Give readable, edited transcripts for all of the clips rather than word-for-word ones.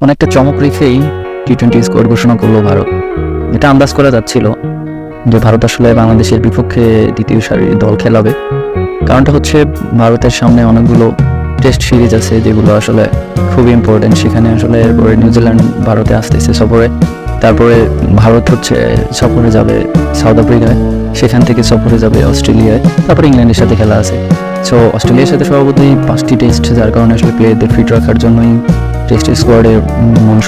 অনেকটা চমক রেখেই টি-20 স্কোয়াড ঘোষণা করলো ভারত। এটা আন্দাজ করা যাচ্ছিল যে ভারত আসলে বাংলাদেশের বিপক্ষে দ্বিতীয় সারির দল খেলাবে। কারণটা হচ্ছে ভারতের সামনে অনেকগুলো টেস্ট সিরিজ আছে যেগুলো আসলে খুবই ইম্পর্টেন্ট। সেখানে আসলে এরপরে নিউজিল্যান্ড ভারতে আসতেছে সফরে, তারপরে ভারত হচ্ছে সফরে যাবে সাউথ আফ্রিকায়, সেখান থেকে সফরে যাবে অস্ট্রেলিয়ায়, তারপরে ইংল্যান্ডের সাথে খেলা আছে। সো অস্ট্রেলিয়ার সাথে স্বভাবতই 5টি টেস্ট, যার কারণে আসলে প্লেয়ারদের ফিট রাখার জন্যই টেস্ট স্কোয়াডের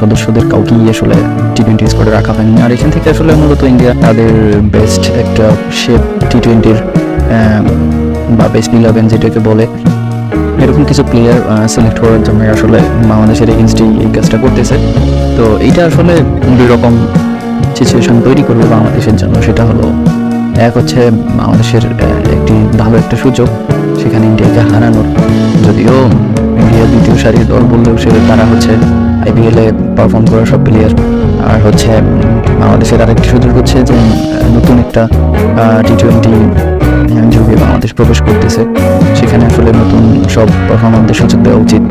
সদস্যদের কাউকেই আসলে টি-20 স্কোয়াডে রাখা হয়নি। আর এখান থেকে আসলে মূলত ইন্ডিয়া তাদের বেস্ট একটা শেপ টি-20-র বা বেস্ট 11 যেটাকে বলে, এরকম কিছু প্লেয়ার সিলেক্ট করার জন্য আসলে বাংলাদেশের এগেনস্টেই এই কাজটা করতেছে। তো এইটা আসলে দুই রকম সিচুয়েশন তৈরি করবে বাংলাদেশের জন্য। সেটা হলো, এক হচ্ছে বাংলাদেশের একটি ভালো একটা সুযোগ সেখানে ইন্ডিয়াকে হারানোর। যদিও ইন্ডিয়া দ্বিতীয় সারির দল বললেও তারা হচ্ছে আইপিএলে পারফর্ম করা সব প্লেয়ার। আর হচ্ছে বাংলাদেশের আরেকটি সুযোগ হচ্ছে যে নতুন একটা টি-20 যুগে বাংলাদেশ প্রবেশ করতেছে, সেখানে আসলে নতুন সব পারফরমারদের সুযোগ দেওয়া উচিত।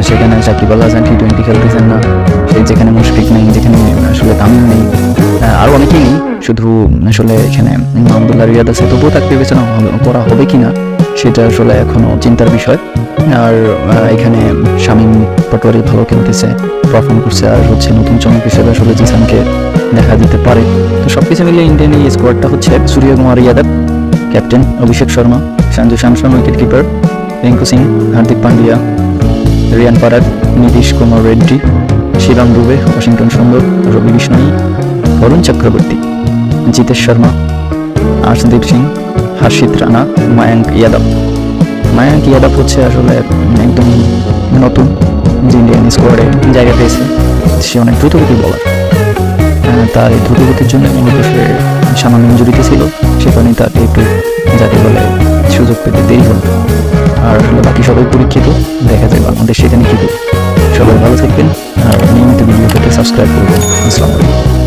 সেখানে সাকিব আল হাসান টি-20 খেলতেছেন না, যেখানে মুশফিক নেই, যেখানে আসলে তামিম নেই, আরও অনেকেই নেই, শুধু আসলে এখানে মাহমুদুল্লাহ রিয়াদ আছে। তবুও তাকে বিবেচনা করা হবে কিনা সেটা আসলে এখনও চিন্তার বিষয়। আর এখানে শামীম পাটোয়ারি ভালো খেলতেছে, পারফর্ম করছে, আর হচ্ছে নতুন চমক হিসেবে আসলে জিসানকে দেখা যেতে পারে। তো সব কিছু মিলিয়ে ইন্ডিয়ান এই স্কোয়াডটা হচ্ছে Suryakumar Yadav captain, Abhishek Sharma, Sanju Samson wicket keeper, Rinku Singh, Hardik Pandya, Riyan Parag, Nitish Kumar Reddy, Shivam Dube, Washington Sundar, Ravi বিষ্ণয়ী, Varun Chakraborty, Jitesh Sharma, Arshdeep Singh, হর্ষিত রানা, মায়াঙ্ক যাদব। মায়াঙ্ক যাদব হচ্ছে আসলে একদম নতুন যে ইন্ডিয়ান স্কোয়াডে জায়গা পেয়েছে। সে অনেক দ্রুতগতি বলার, তার এই দ্রুতগতির জন্য মূলত সে সামান্য ইনজুরিতে ছিল, সে কারণে তাকে একটু জাতীয় দলে সুযোগ পেতে দেরি হল। আর আসলে বাকি সবাই পরীক্ষিত, দেখা যায় বাংলাদেশ সেখানে কি করে। সবাই ভালো থাকবেন আর নিয়মিত ভিডিও পেতে সাবস্ক্রাইব করবেন। আসসালামু আলাইকুম।